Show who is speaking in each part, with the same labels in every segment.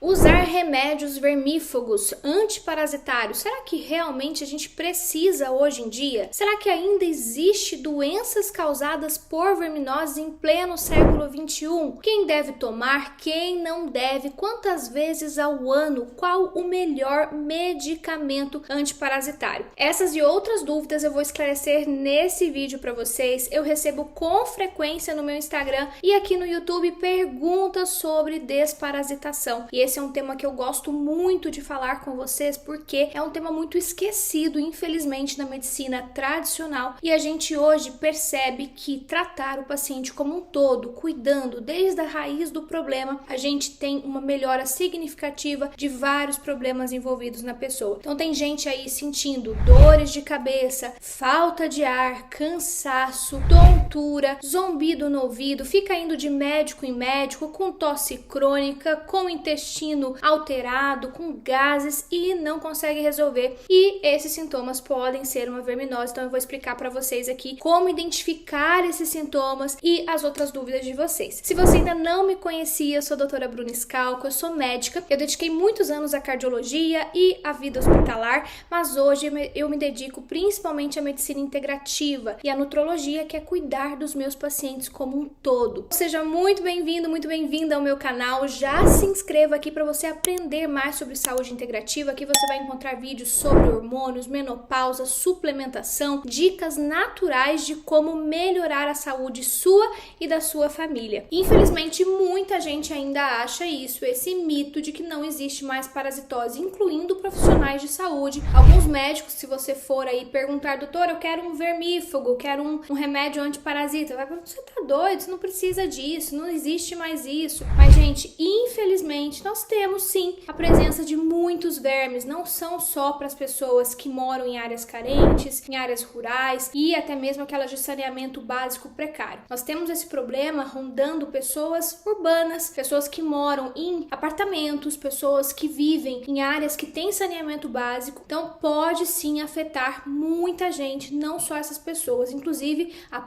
Speaker 1: Usar remédios vermífugos antiparasitários, será que realmente a gente precisa hoje em dia? Será que ainda existe doenças causadas por verminoses em pleno século XXI? Quem deve tomar, quem não deve, quantas vezes ao ano, qual o melhor medicamento antiparasitário? Essas e outras dúvidas eu vou esclarecer nesse vídeo para vocês. Eu recebo com frequência no meu Instagram e aqui no YouTube perguntas sobre desparasitação. E esse é um tema que eu gosto muito de falar com vocês porque é um tema muito esquecido, infelizmente, na medicina tradicional, e a gente hoje percebe que tratar o paciente como um todo, cuidando desde a raiz do problema, a gente tem uma melhora significativa de vários problemas envolvidos na pessoa. Então tem gente aí sentindo dores de cabeça, falta de ar, cansaço, tontura, zumbido no ouvido, fica indo de médico em médico com tosse crônica, com intestino alterado, com gases e não consegue resolver. E esses sintomas podem ser uma verminose, então eu vou explicar para vocês aqui como identificar esses sintomas e as outras dúvidas de vocês. Se você ainda não me conhecia, eu sou a doutora Bruna Scalco, eu sou médica, eu dediquei muitos anos à cardiologia e à vida hospitalar, mas hoje eu me dedico principalmente à medicina integrativa e à nutrologia, que é cuidar dos meus pacientes como um todo. Seja muito bem-vindo, muito bem-vinda ao meu canal, já se inscreva aqui para você aprender mais sobre saúde integrativa. Aqui você vai encontrar vídeos sobre hormônios, menopausa, suplementação, dicas naturais de como melhorar a saúde sua e da sua família. Infelizmente, muita gente ainda acha isso, esse mito de que não existe mais parasitose, incluindo profissionais de saúde. Alguns médicos, se você for aí perguntar, doutor, eu quero um vermífugo, quero um remédio antiparasita, vai perguntar, você tá doido? Você não precisa disso, não existe mais isso. Mas, gente, infelizmente, nós temos sim a presença de muitos vermes, não são só para as pessoas que moram em áreas carentes, em áreas rurais e até mesmo aquelas de saneamento básico precário. Nós temos esse problema rondando pessoas urbanas, pessoas que moram em apartamentos, pessoas que vivem em áreas que têm saneamento básico, então pode sim afetar muita gente, não só essas pessoas, inclusive o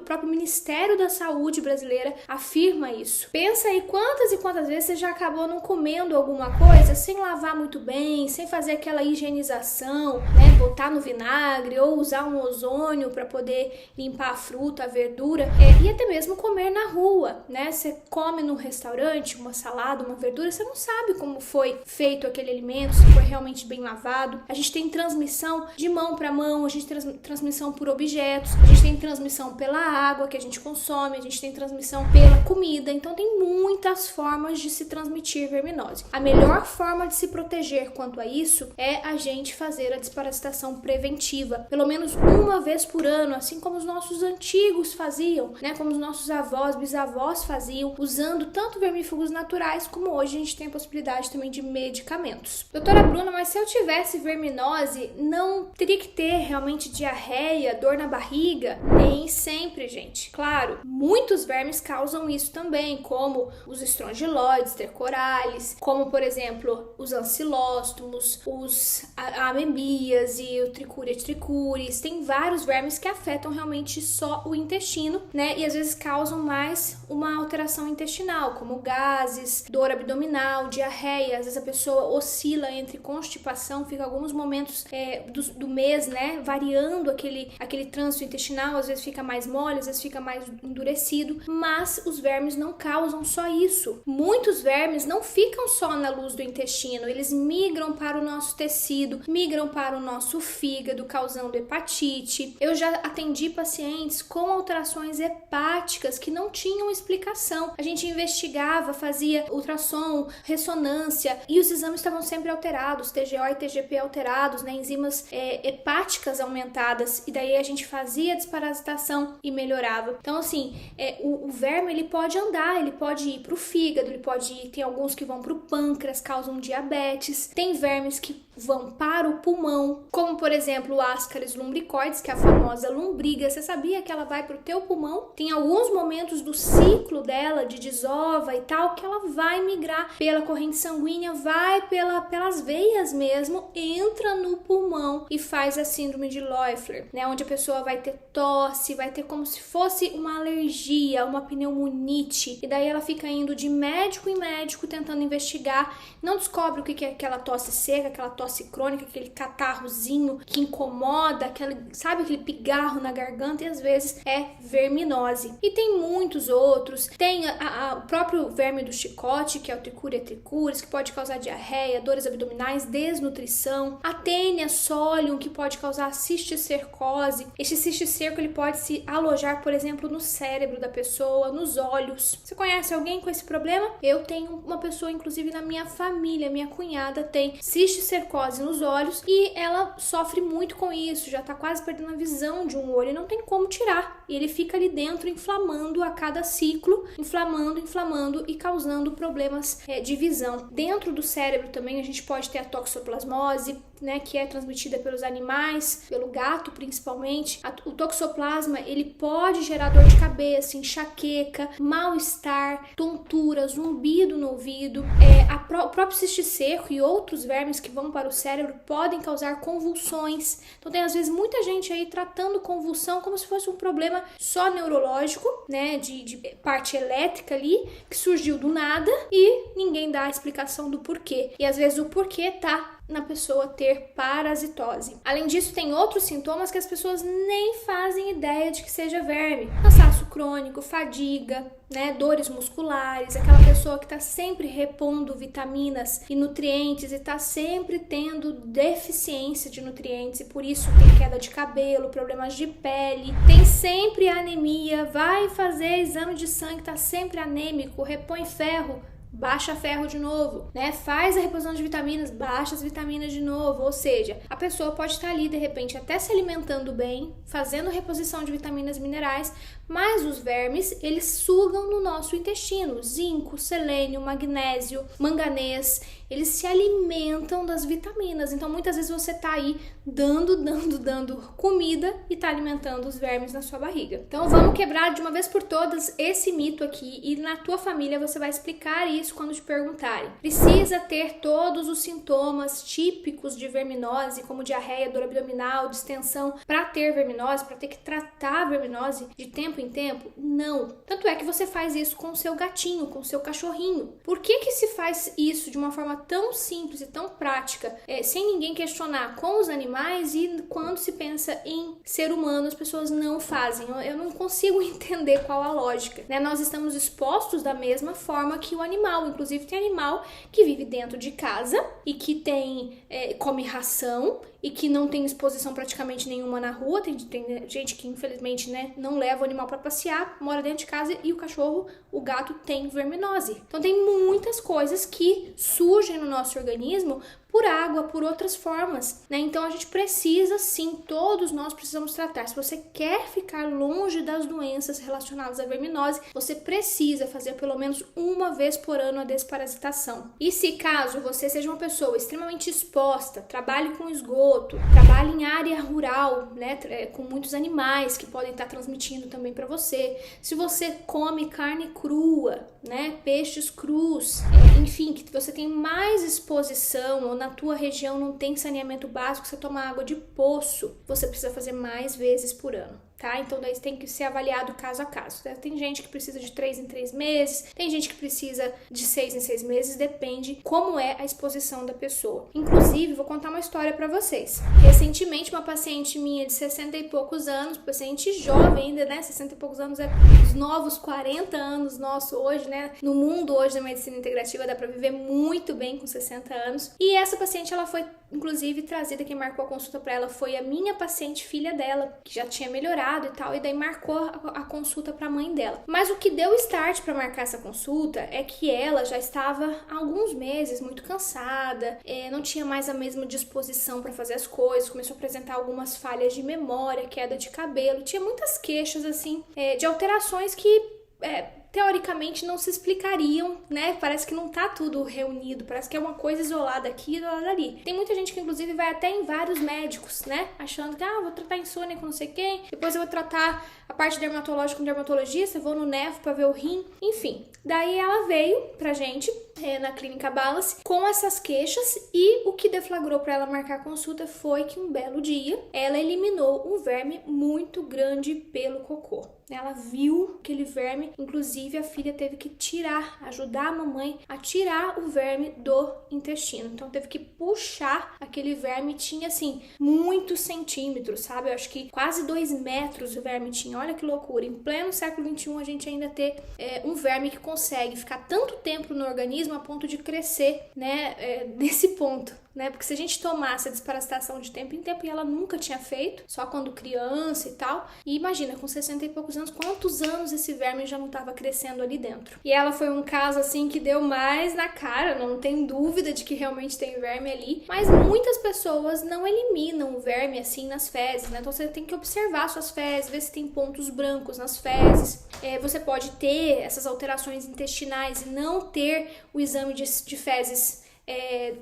Speaker 1: próprio Ministério da Saúde brasileira afirma isso. Pensa aí quantas e quantas vezes você já acabou não comendo alguma coisa sem lavar muito bem, sem fazer aquela higienização, né, botar no vinagre ou usar um ozônio para poder limpar a fruta, a verdura, e até mesmo comer na rua, né? Você come no restaurante uma salada, uma verdura, você não sabe como foi feito aquele alimento, se foi realmente bem lavado. A gente tem transmissão de mão para mão, a gente tem transmissão por objetos, a gente tem transmissão pela água que a gente consome, a gente tem transmissão pela comida, então tem muitas formas de se transmitir verminose. A melhor forma de se proteger quanto a isso é a gente fazer a desparasitação preventiva, pelo menos uma vez por ano, assim como os nossos antigos faziam, né? Como os nossos avós, bisavós faziam, usando tanto vermífugos naturais como hoje a gente tem a possibilidade também de medicamentos. Doutora Bruna, mas se eu tivesse verminose, não teria que ter realmente diarreia, dor na barriga? Nem sempre, gente. Claro, muitos vermes causam isso também, como os estrongiloides, stercoralis, como por exemplo os ancilóstomos, os amemias e o trichuria trichuris. Tem vários vermes que afetam realmente só o intestino, né? E às vezes causam mais uma alteração intestinal, como gases, dor abdominal, diarreia. Às vezes a pessoa oscila entre constipação, fica alguns momentos do mês, né, variando aquele trânsito intestinal, às vezes fica mais mole, às vezes fica mais endurecido, mas os vermes não causam só isso. Muitos vermes não ficam só na luz do intestino, eles migram para o nosso tecido, migram para o nosso fígado, causando hepatite. Eu já atendi pacientes com alterações hepáticas que não tinham explicação. A gente investigava, fazia ultrassom, ressonância e os exames estavam sempre alterados, TGO e TGP alterados, né, enzimas hepáticas aumentadas, e daí a gente fazia a desparasitação e melhorava. Então assim, o verme ele pode andar, ele pode ir para o fígado, ele pode ir, tem alguns que vão para o pâncreas, causam diabetes, tem vermes que vão para o pulmão, como por exemplo o Ascaris lumbricoides, que é a famosa lombriga. Você sabia que ela vai para o teu pulmão? Tem alguns momentos do ciclo dela, de desova e tal, que ela vai migrar pela corrente sanguínea, vai pelas veias mesmo, entra no pulmão e faz a síndrome de Loeffler, né, onde a pessoa vai ter tosse, vai ter como se fosse uma alergia, uma pneumonite, e daí ela fica indo de médico em médico tentando investigar, não descobre o que é aquela tosse seca, aquela tosse crônica, aquele catarrozinho que incomoda, sabe, aquele pigarro na garganta, e às vezes é verminose. E tem muitos outros, tem o próprio verme do chicote, que é o Trichuria trichuris, que pode causar diarreia, dores abdominais, desnutrição, a Taenia solium, que pode causar cisticercose. Este cisticerco ele pode se alojar, por exemplo, no cérebro da pessoa, nos olhos. Você conhece alguém com esse problema? Eu tenho uma pessoa, inclusive na minha família, minha cunhada tem cisticercose nos olhos e ela sofre muito com isso, já tá quase perdendo a visão de um olho e não tem como tirar. E ele fica ali dentro inflamando a cada ciclo, inflamando e causando problemas de visão. Dentro do cérebro também a gente pode ter a toxoplasmose, né, que é transmitida pelos animais, pelo gato principalmente. O toxoplasma, ele pode gerar dor de cabeça, enxaqueca, mal-estar, tontura, zumbido no ouvido. O próprio cisticerco e outros vermes que vão para o cérebro podem causar convulsões. Então tem às vezes muita gente aí tratando convulsão como se fosse um problema só neurológico, né, de parte elétrica ali, que surgiu do nada e ninguém dá a explicação do porquê. E às vezes o porquê tá na pessoa ter parasitose. Além disso, tem outros sintomas que as pessoas nem fazem ideia de que seja verme. Cansaço crônico, fadiga, né, dores musculares, aquela pessoa que está sempre repondo vitaminas e nutrientes e está sempre tendo deficiência de nutrientes e por isso tem queda de cabelo, problemas de pele, tem sempre anemia, vai fazer exame de sangue, está sempre anêmico, repõe ferro, baixa ferro de novo, né? Faz a reposição de vitaminas, baixa as vitaminas de novo, ou seja, a pessoa pode estar ali de repente até se alimentando bem, fazendo reposição de vitaminas e minerais, mas os vermes, eles sugam no nosso intestino, zinco, selênio, magnésio, manganês, eles se alimentam das vitaminas, então muitas vezes você tá aí dando comida e tá alimentando os vermes na sua barriga. Então vamos quebrar de uma vez por todas esse mito aqui e na tua família você vai explicar isso quando te perguntarem. Precisa ter todos os sintomas típicos de verminose, como diarreia, dor abdominal, distensão, para ter verminose, para ter que tratar a verminose de tempo em tempo? Não. Tanto é que você faz isso com o seu gatinho, com o seu cachorrinho. Por que se faz isso de uma forma tão simples e tão prática, sem ninguém questionar com os animais e quando se pensa em ser humano as pessoas não fazem? Eu não consigo entender qual a lógica, né? Nós estamos expostos da mesma forma que o animal, inclusive tem animal que vive dentro de casa e que come ração e que não tem exposição praticamente nenhuma na rua. Tem gente que infelizmente, né, não leva o animal para passear, mora dentro de casa e o cachorro, o gato tem verminose. Então tem muitas coisas que surgem no nosso organismo por água, por outras formas, né? Então a gente precisa sim, todos nós precisamos tratar. Se você quer ficar longe das doenças relacionadas à verminose, você precisa fazer pelo menos uma vez por ano a desparasitação. E se caso você seja uma pessoa extremamente exposta, trabalhe com esgoto, trabalhe em área rural, né, com muitos animais que podem estar transmitindo também para você, se você come carne crua, né, peixes crus, enfim, que você tem mais exposição ou na tua região não tem saneamento básico, você toma água de poço, você precisa fazer mais vezes por ano, tá? Então daí tem que ser avaliado caso a caso, né? Tem gente que precisa de 3 em 3 meses, tem gente que precisa de 6 em 6 meses, depende como é a exposição da pessoa. Inclusive, vou contar uma história pra vocês. Recentemente, uma paciente minha de 60 e poucos anos, paciente jovem ainda, né? 60 e poucos anos é os novos 40 anos nosso hoje, né? No mundo hoje da medicina integrativa dá pra viver muito bem com 60 anos. E essa paciente, ela foi, inclusive, trazida, quem marcou a consulta pra ela foi a minha paciente, filha dela, que já tinha melhorado e tal, e daí marcou a consulta pra mãe dela. Mas o que deu start pra marcar essa consulta é que ela já estava há alguns meses muito cansada, não tinha mais a mesma disposição pra fazer as coisas, começou a apresentar algumas falhas de memória, queda de cabelo, tinha muitas queixas, assim, de alterações que teoricamente não se explicariam, né? Parece que não tá tudo reunido, parece que é uma coisa isolada aqui e isolada ali. Tem muita gente que inclusive vai até em vários médicos, né? Achando que, vou tratar insônia com não sei quem, depois eu vou tratar a parte dermatológica com dermatologista, vou no nefro pra ver o rim, enfim. Daí ela veio pra gente, na Clínica Balance, com essas queixas, e o que deflagrou pra ela marcar consulta foi que um belo dia ela eliminou um verme muito grande pelo cocô. Ela viu aquele verme, inclusive a filha teve que ajudar a mamãe a tirar o verme do intestino. Então teve que puxar aquele verme, tinha assim, muitos centímetros, sabe? Eu acho que quase 2 metros o verme tinha. Olha que loucura. Em pleno século XXI a gente ainda ter um verme que consegue ficar tanto tempo no organismo a ponto de crescer, né? Nesse ponto. Né? Porque se a gente tomasse a desparasitação de tempo em tempo, e ela nunca tinha feito, só quando criança e tal, e imagina, com 60 e poucos anos, quantos anos esse verme já não estava crescendo ali dentro. E ela foi um caso assim que deu mais na cara, não tem dúvida de que realmente tem verme ali, mas muitas pessoas não eliminam o verme assim nas fezes, né? Então você tem que observar suas fezes, ver se tem pontos brancos nas fezes. Você pode ter essas alterações intestinais e não ter o exame de fezes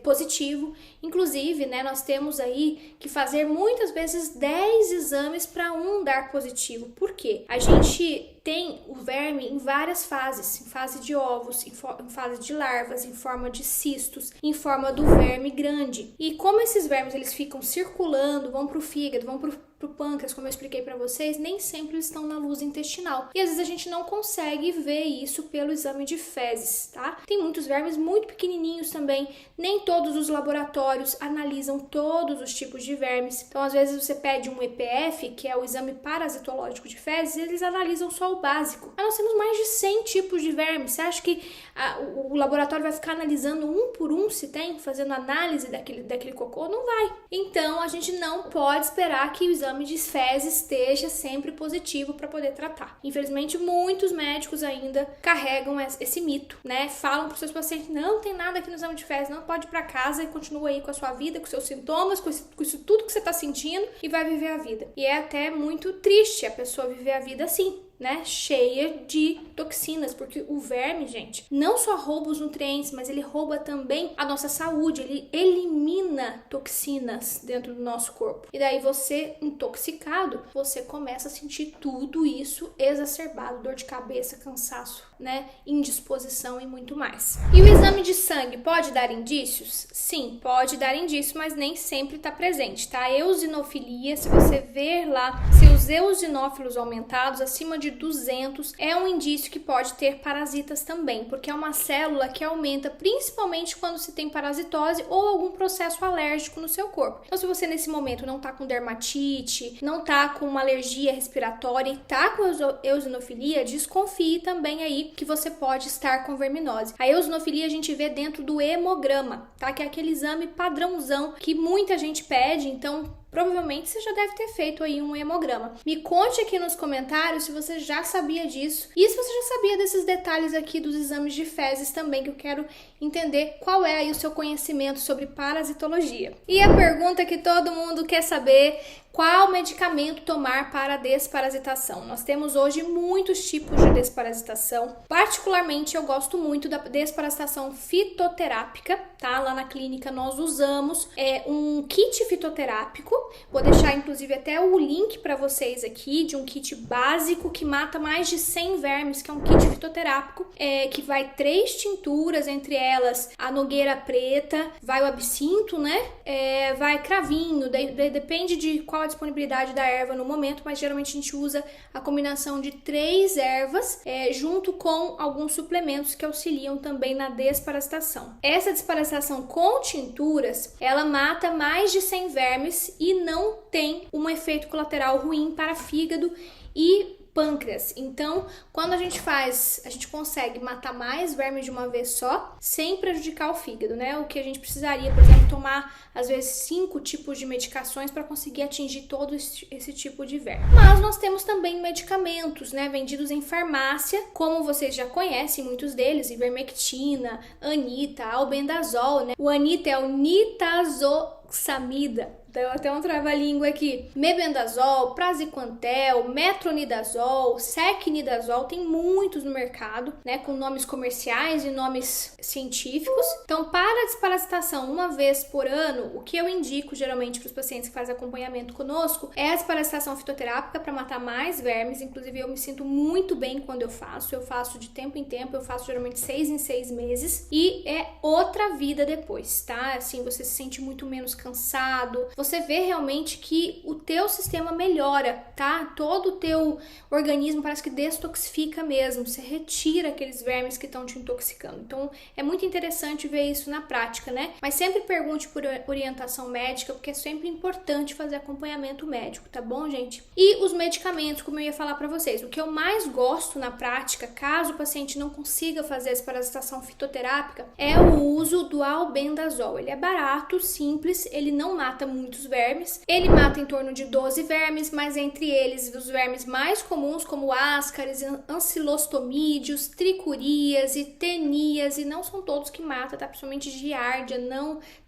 Speaker 1: positivo. Inclusive, né, nós temos aí que fazer muitas vezes 10 exames para um dar positivo. Por quê? A gente tem o verme em várias fases, em fase de ovos, em fase de larvas, em forma de cistos, em forma do verme grande. E como esses vermes eles ficam circulando, vão pro fígado, vão pro pâncreas, como eu expliquei para vocês, nem sempre eles estão na luz intestinal. E às vezes a gente não consegue ver isso pelo exame de fezes, tá? Tem muitos vermes muito pequenininhos também, nem todos os laboratórios analisam todos os tipos de vermes. Então, às vezes você pede um EPF, que é o exame parasitológico de fezes, e eles analisam só o básico. Mas nós temos mais de 100 tipos de vermes. Você acha que o laboratório vai ficar analisando um por um se tem, fazendo análise daquele cocô? Não vai. Então, a gente não pode esperar que o exame de fezes esteja sempre positivo para poder tratar. Infelizmente, muitos médicos ainda carregam esse mito, né? Falam para os seus pacientes, não tem nada aqui no exame de fezes, não pode ir para casa e continua aí com a sua vida, com seus sintomas, com isso tudo que você está sentindo e vai viver a vida. E é até muito triste a pessoa viver a vida assim, né, cheia de toxinas, porque o verme, gente, não só rouba os nutrientes, mas ele rouba também a nossa saúde, ele elimina toxinas dentro do nosso corpo. E daí você, intoxicado, você começa a sentir tudo isso exacerbado, dor de cabeça, cansaço, né, indisposição e muito mais. E o exame de sangue pode dar indícios? Sim, pode dar indícios, mas nem sempre está presente, tá? Eosinofilia, se você ver lá seus eosinófilos aumentados acima de 200, é um indício que pode ter parasitas também, porque é uma célula que aumenta principalmente quando se tem parasitose ou algum processo alérgico no seu corpo. Então, se você nesse momento não tá com dermatite, não tá com uma alergia respiratória e tá com eosinofilia, desconfie também aí que você pode estar com verminose. A eosinofilia a gente vê dentro do hemograma, tá? Que é aquele exame padrãozão que muita gente pede, então provavelmente você já deve ter feito aí um hemograma. Me conte aqui nos comentários se você já sabia disso e se você já sabia desses detalhes aqui dos exames de fezes também, que eu quero entender qual é aí o seu conhecimento sobre parasitologia. E a pergunta que todo mundo quer saber: qual medicamento tomar para a desparasitação? Nós temos hoje muitos tipos de desparasitação. Particularmente, eu gosto muito da desparasitação fitoterápica, tá? Lá na clínica nós usamos um kit fitoterápico. Vou deixar, inclusive, até o link para vocês aqui de um kit básico que mata mais de 100 vermes, que é um kit fitoterápico, que vai 3 tinturas, entre elas a nogueira preta, vai o absinto, né? Vai cravinho, depende de qual a disponibilidade da erva no momento, mas geralmente a gente usa a combinação de 3 ervas junto com alguns suplementos que auxiliam também na desparasitação. Essa desparasitação com tinturas, ela mata mais de 100 vermes e não tem um efeito colateral ruim para fígado e pâncreas. Então, quando a gente faz, a gente consegue matar mais vermes de uma vez só, sem prejudicar o fígado, né? O que a gente precisaria, por exemplo, tomar às vezes 5 tipos de medicações para conseguir atingir todo esse tipo de verme. Mas nós temos também medicamentos, né, vendidos em farmácia, como vocês já conhecem, muitos deles, ivermectina, anita, albendazol, né? O anita é o nitazoxanida. Deu até um trava-língua aqui. Mebendazol, praziquantel, metronidazol, secnidazol, tem muitos no mercado, né, com nomes comerciais e nomes científicos. Então, para a desparasitação uma vez por ano, o que eu indico geralmente para os pacientes que fazem acompanhamento conosco é a desparasitação fitoterápica para matar mais vermes. Inclusive, eu me sinto muito bem quando eu faço de tempo em tempo, eu faço geralmente 6 em 6 meses e é outra vida depois, tá? Assim, você se sente muito menos cansado, você vê realmente que o teu sistema melhora, tá? Todo o teu organismo parece que detoxifica mesmo, você retira aqueles vermes que estão te intoxicando. Então, é muito interessante ver isso na prática, né? Mas sempre pergunte por orientação médica, porque é sempre importante fazer acompanhamento médico, tá bom, gente? E os medicamentos, como eu ia falar pra vocês, o que eu mais gosto na prática, caso o paciente não consiga fazer a desparasitação fitoterápica, é o uso do albendazol. Ele é barato, simples, ele não mata muitos vermes, ele mata em torno de 12 vermes, mas entre eles os vermes mais comuns como ascaris, ancilostomídeos, tricuríase, teníase, não são todos que matam, tá? Principalmente giardia,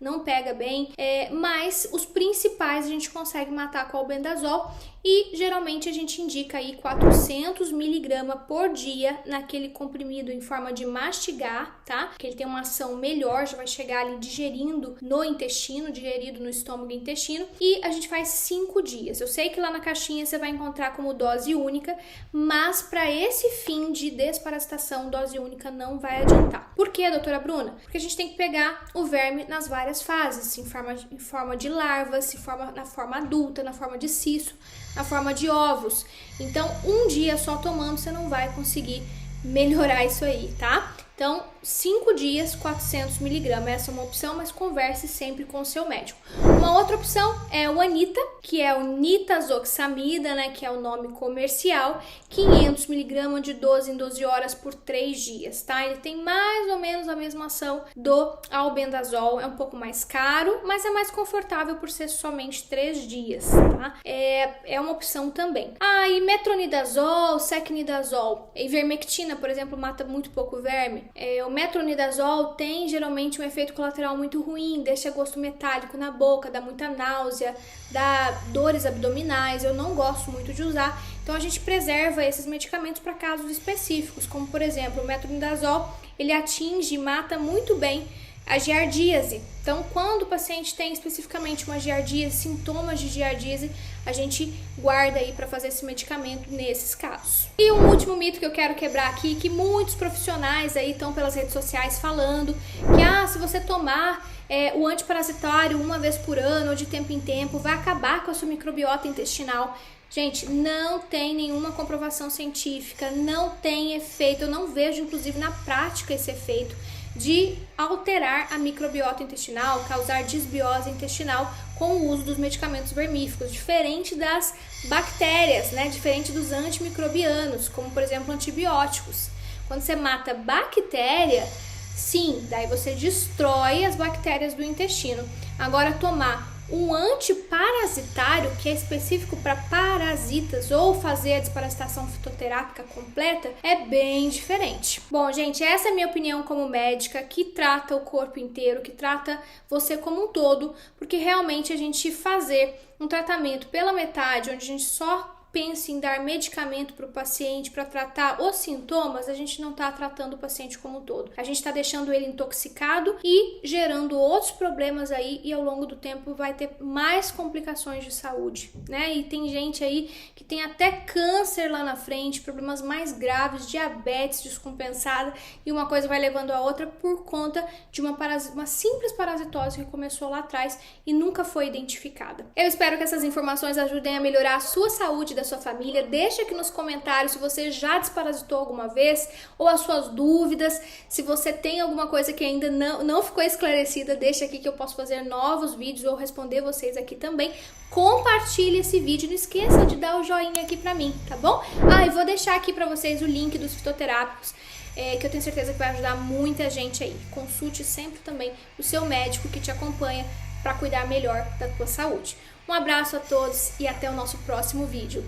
Speaker 1: não pega bem, mas os principais a gente consegue matar com o albendazol e geralmente a gente indica aí 400 mg por dia naquele comprimido em forma de mastigar, tá? Que ele tem uma ação melhor, já vai chegar ali digerindo no intestino, digerido no estômago e intestino, e a gente faz 5 dias. Eu sei que lá na caixinha você vai encontrar como dose única, mas para esse fim de desparasitação, dose única não vai adiantar. Por quê, doutora Bruna? Porque a gente tem que pegar o verme nas várias fases, em forma de larvas, na forma adulta, na forma de cisto, na forma de ovos. Então, um dia só tomando, você não vai conseguir melhorar isso aí, tá? Então, 5 dias, 400 mg, essa é uma opção, mas converse sempre com o seu médico. Uma outra opção é o Anita, que é o nitazoxamida, né, que é o nome comercial, 500 mg de 12 em 12 horas por 3 dias, tá? Ele tem mais ou menos a mesma ação do albendazol, é um pouco mais caro, mas é mais confortável por ser somente 3 dias, tá? É uma opção também. E metronidazol, secnidazol, ivermectina, por exemplo, mata muito pouco verme. O metronidazol tem geralmente um efeito colateral muito ruim, deixa gosto metálico na boca, dá muita náusea, dá dores abdominais, eu não gosto muito de usar. Então a gente preserva esses medicamentos para casos específicos, como por exemplo o metronidazol, ele atinge e mata muito bem a giardíase. Então, quando o paciente tem especificamente uma giardíase, sintomas de giardíase, a gente guarda aí para fazer esse medicamento nesses casos. E um último mito que eu quero quebrar aqui, que muitos profissionais aí estão pelas redes sociais falando, que se você tomar o antiparasitário uma vez por ano ou de tempo em tempo, vai acabar com a sua microbiota intestinal. Gente, não tem nenhuma comprovação científica, não tem efeito, eu não vejo inclusive na prática esse efeito de alterar a microbiota intestinal, causar disbiose intestinal com o uso dos medicamentos vermífugos, diferente das bactérias, né? Diferente dos antimicrobianos, como por exemplo antibióticos. Quando você mata bactéria, sim, daí você destrói as bactérias do intestino. Agora, tomar um antiparasitário, que é específico para parasitas, ou fazer a desparasitação fitoterápica completa, é bem diferente. Bom, gente, essa é a minha opinião como médica, que trata o corpo inteiro, que trata você como um todo, porque realmente a gente fazer um tratamento pela metade, onde a gente só pensa em dar medicamento para o paciente para tratar os sintomas, a gente não está tratando o paciente como um todo. A gente está deixando ele intoxicado e gerando outros problemas aí, e ao longo do tempo vai ter mais complicações de saúde, né? E tem gente aí que tem até câncer lá na frente, problemas mais graves, diabetes descompensada, e uma coisa vai levando a outra por conta de uma simples parasitose que começou lá atrás e nunca foi identificada. Eu espero que essas informações ajudem a melhorar a sua saúde, da sua família. Deixa aqui nos comentários se você já desparasitou alguma vez, ou as suas dúvidas. Se você tem alguma coisa que ainda não ficou esclarecida, deixa aqui que eu posso fazer novos vídeos ou responder vocês aqui também. Compartilhe esse vídeo, não esqueça de dar o joinha aqui pra mim, tá bom? E vou deixar aqui pra vocês o link dos fitoterápicos, que eu tenho certeza que vai ajudar muita gente aí. Consulte sempre também o seu médico que te acompanha para cuidar melhor da tua saúde. Um abraço a todos e até o nosso próximo vídeo.